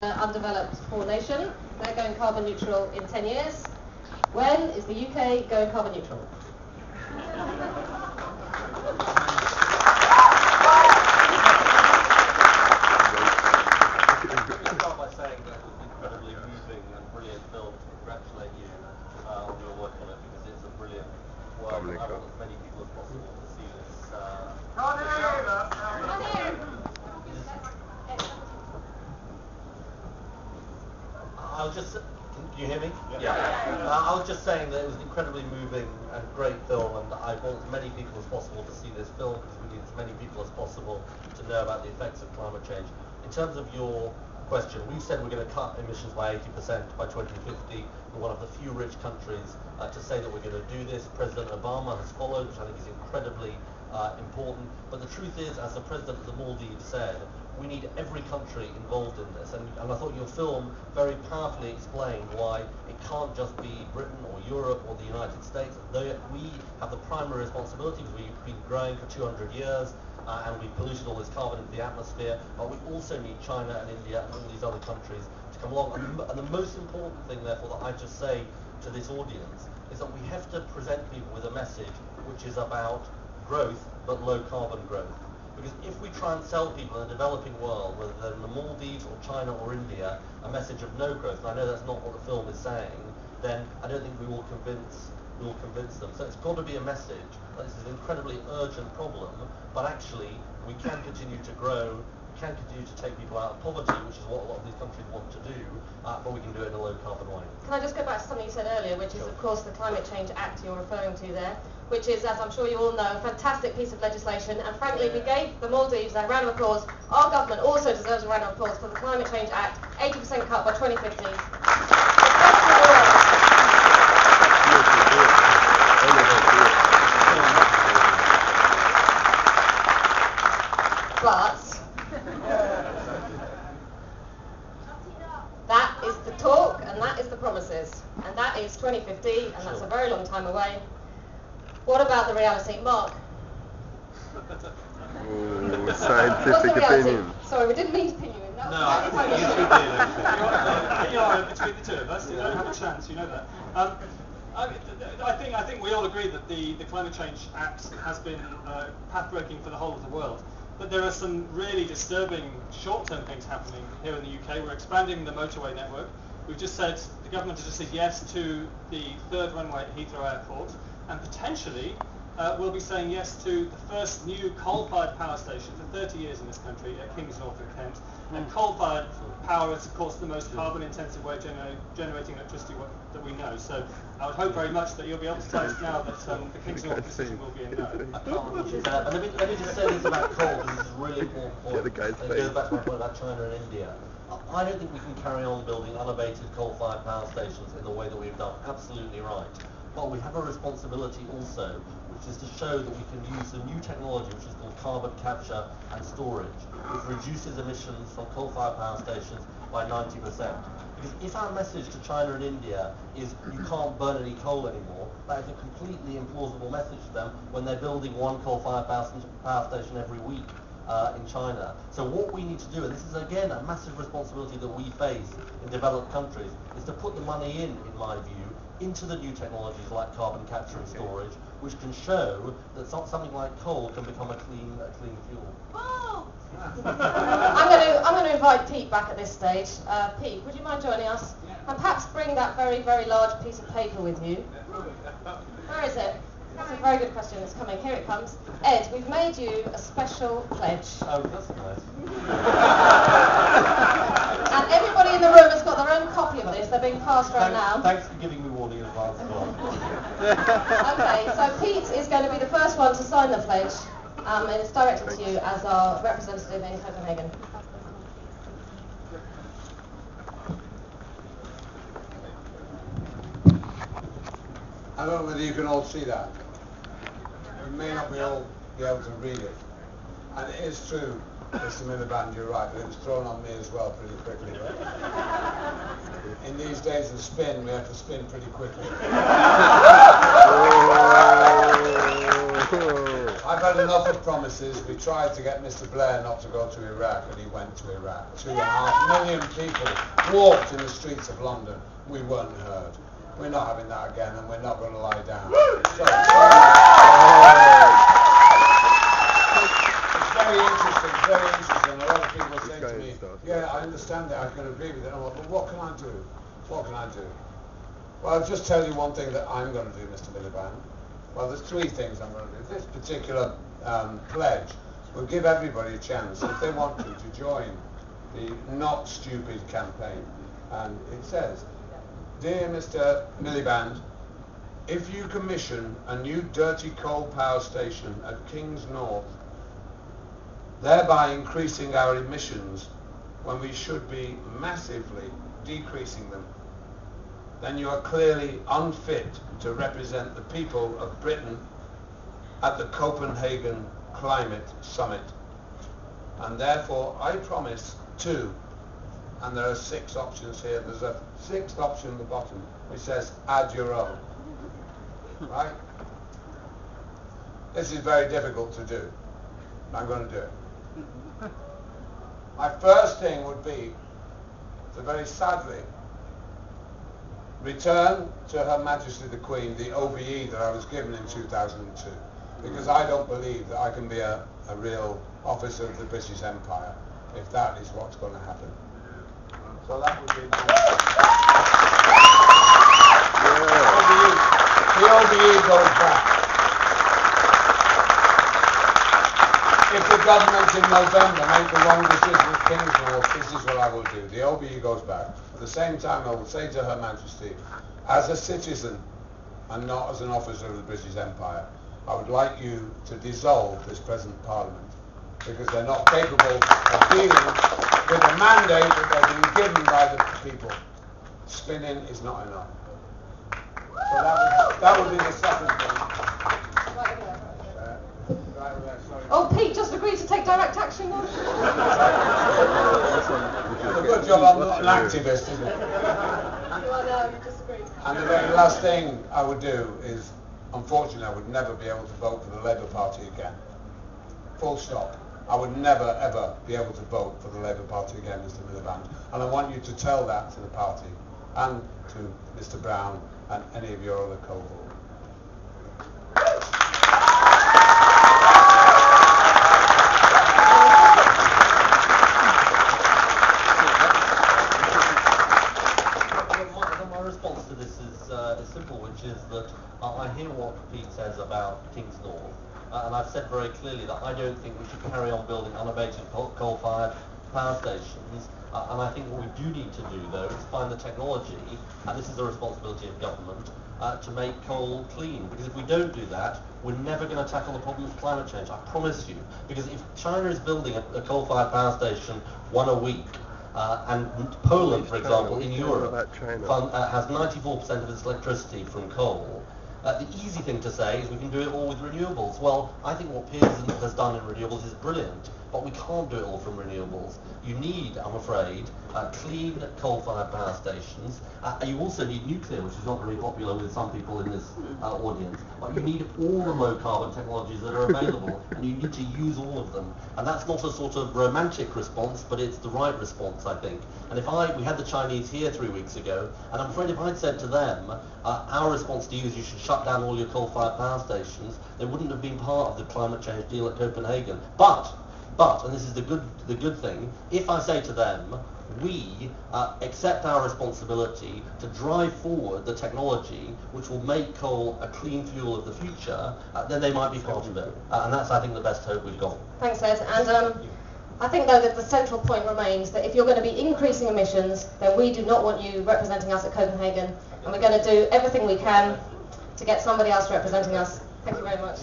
undeveloped poor nation. They're going carbon neutral in 10 years. When is the UK going carbon neutral? Start by saying that it was an incredibly moving and brilliant film to congratulate you on your work on it, because it's a brilliant work, and I want as many people as possible to see this. I was just, can you hear me? Yeah. I was just saying that it was an incredibly moving and great film, and I want as many people as possible to see this film, because we need as many people as possible to know about the effects of climate change. In terms of your question, we've said we're going to cut emissions by 80% by 2050. We're one of the few rich countries to say that we're going to do this. President Obama has followed, which I think is incredibly important. But the truth is, as the President of the Maldives said, we need every country involved in this. And I thought your film very powerfully explained why it can't just be Britain or Europe or the United States. We have the primary responsibility, because we've been growing for 200 years. And we've polluted all this carbon into the atmosphere, but we also need China and India and all these other countries to come along. And the most important thing, therefore, that I just say to this audience is that we have to present people with a message which is about growth, but low carbon growth. Because if we try and sell people in a developing world, whether they're in the Maldives or China or India, a message of no growth, and I know that's not what the film is saying, then I don't think we will convince them. So it's got to be a message that this is an incredibly urgent problem, but actually we can continue to grow, we can continue to take people out of poverty, which is what a lot of these countries want to do, but we can do it in a low carbon way. Can I just go back to something you said earlier, which is of course the Climate Change Act you're referring to there, which is, as I'm sure you all know, a fantastic piece of legislation, and frankly we gave the Maldives a round of applause. Our government also deserves a round of applause for the Climate Change Act, 80% cut by 2050. But that is the talk, and that is the promises, and that is 2050, and that's a very long time away. What about the reality, Mark? Scientific opinion. Sorry, we didn't mean to pin you in. I think you are between the two of us. You don't have a chance. You know that. I think we all agree that the Climate Change Act has been path-breaking for the whole of the world. But there are some really disturbing short-term things happening here in the UK. We're expanding the motorway network. We've just said, the government has just said yes to the third runway at Heathrow Airport, and potentially we'll be saying yes to the first new coal-fired power station for 30 years in this country at Kings North in Kent. And coal-fired power is, of course, the most carbon-intensive way of generating electricity that we know. So I would hope very much that you'll be able to tell us now that the Kings North decision will be a no. Let me just say this about coal, because this is a really important point. It goes back to my point about China and India. I don't think we can carry on building unabated coal-fired power stations in the way that we've done. Absolutely right. But we have a responsibility also, which is to show that we can use the new technology, which is called carbon capture and storage, which reduces emissions from coal-fired power stations by 90%. Because if our message to China and India is you can't burn any coal anymore, that is a completely implausible message to them when they're building one coal-fired power station every week in China. So what we need to do, and this is again a massive responsibility that we face in developed countries, is to put the money in my view, into the new technologies like carbon capture and storage, which can show that something like coal can become a clean fuel. Oh. I'm going to invite Pete back at this stage. Pete, would you mind joining us? And perhaps bring that very, very large piece of paper with you. Where is it? That's a very good question. It's coming. Here it comes. Ed, we've made you a special pledge. Oh, that's nice. And everybody in the room has got their own copy of this. They're being passed right now. Thanks for giving me warning in advance as well. Okay, so Pete is going to be the first one to sign the pledge, and it's directed to you as our representative in Copenhagen. I don't know whether you can all see that. We may not be all be able to read it. And it is true, Mr. Milliband, you're right, but it was thrown on me as well pretty quickly. In these days of spin, we have to spin pretty quickly. I I've had enough of promises. We tried to get Mr. Blair not to go to Iraq, and he went to Iraq. 2.5 million people walked in the streets of London. We weren't heard. We're not having that again, and we're not going to lie down. So, it's very interesting, very interesting. A lot of people say to me, yeah, I understand that, I can agree with it. I'm like, but what can I do? What can I do? Well, I'll just tell you one thing that I'm going to do, Mr. Milliband. Well, there's 3 things I'm going to do. This particular pledge will give everybody a chance, if they want to join the Not Stupid campaign. And it says, Dear Mr. Milliband, if you commission a new dirty coal power station at King's North, thereby increasing our emissions when we should be massively decreasing them, then you are clearly unfit to represent the people of Britain at the Copenhagen Climate Summit. And therefore I promise to, and there are 6 options here, there's a 6th option at the bottom which says add your own. Right? This is very difficult to do. I'm going to do it. My first thing would be to very sadly return to Her Majesty the Queen the OBE that I was given in 2002, because I don't believe that I can be a real officer of the British Empire if that is what's going to happen. So that would be my... The OBE goes back. If the government in November make the wrong decision at King's North, this is what I will do. The OBE goes back. At the same time, I will say to Her Majesty, as a citizen and not as an officer of the British Empire, I would like you to dissolve this present Parliament, because they're not capable of dealing with a mandate that they've been given by the people. Spinning is not enough. So that would be the second thing. Right over there, sorry. Oh, Pete just agreed to take direct action now. It's a good job I'm not an activist, isn't it? You are now, you just agreed. And the very last thing I would do is, unfortunately, I would never be able to vote for the Labour Party again. Full stop. I would never, ever be able to vote for the Labour Party again, Mr. Milliband. And I want you to tell that to the party and to Mr. Brown and any of your other cohort. My response to this is simple, which is that I hear what Pete says about King's North, and I've said very clearly that I don't think we should carry on building unabated coal-fired power stations, and I think what we do need to do, though, is find the technology, and this is the responsibility of government, to make coal clean, because if we don't do that, we're never going to tackle the problem of climate change, I promise you, because if China is building a coal-fired power station 1 a week, and Poland, for example, in Europe, has 94% of its electricity from coal. The easy thing to say is we can do it all with renewables. Well, I think what Pearson has done in renewables is brilliant, but we can't do it all from renewables. You need, I'm afraid, clean coal-fired power stations. You also need nuclear, which is not very popular with some people in this audience. But you need all the low-carbon technologies that are available, and you need to use all of them. And that's not a sort of romantic response, but it's the right response, I think. And we had the Chinese here 3 weeks ago, and I'm afraid if I'd said to them, our response to you is you should shut down all your coal-fired power stations, they wouldn't have been part of the climate change deal at Copenhagen. But, and this is the good thing, if I say to them, we accept our responsibility to drive forward the technology which will make coal a clean fuel of the future, then they might be part of it. And that's, I think, the best hope we've got. Thanks, Ed. And I think, though, that the central point remains that if you're going to be increasing emissions, then we do not want you representing us at Copenhagen, and we're going to do everything we can to get somebody else representing us. Thank you very much.